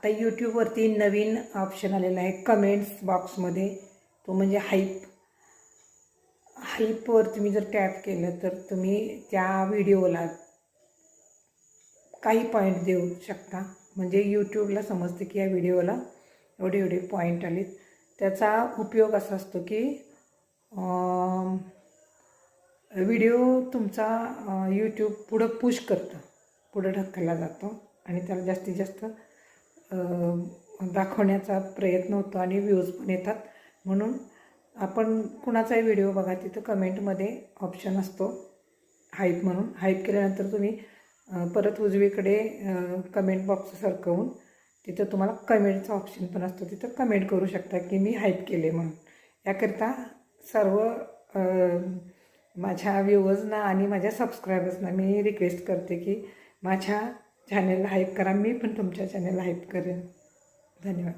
आता यूट्यूबवरती नवीन ऑप्शन आलेला आहे कमेंट्स बॉक्समध्ये, तो म्हणजे हाईपवर तुम्ही जर टॅप केलं तर तुम्ही त्या व्हिडिओला काही पॉईंट देऊ शकता. म्हणजे यूट्यूबला समजते की या व्हिडिओला एवढे एवढे पॉईंट आलेत. त्याचा उपयोग असा असतो की व्हिडिओ तुमचा यूट्यूब पुढं पुश करतं, पुढं ढकलला जातो आणि त्याला जास्तीत जास्त दाखवण्याचा प्रयत्न होतो आणि व्ह्यूज पण येतात. म्हणून आपण कुणाचाही व्हिडिओ बघा, तिथं कमेंटमध्ये ऑप्शन असतो हाईप म्हणून. हाईप केल्यानंतर तुम्ही परत उजवीकडे कमेंट बॉक्स सरकवून तिथं तुम्हाला कमेंटचा ऑप्शन पण असतो, तिथं कमेंट करू शकता की मी हाईप केले म्हणून. याकरिता सर्व माझ्या व्ह्यूअर्सना आणि माझ्या सबस्क्रायबर्सना मी रिक्वेस्ट करते की माझ्या चॅनेलला हाईप करा. मी पण तुमच्या चॅनेलला हाईप करेन. धन्यवाद.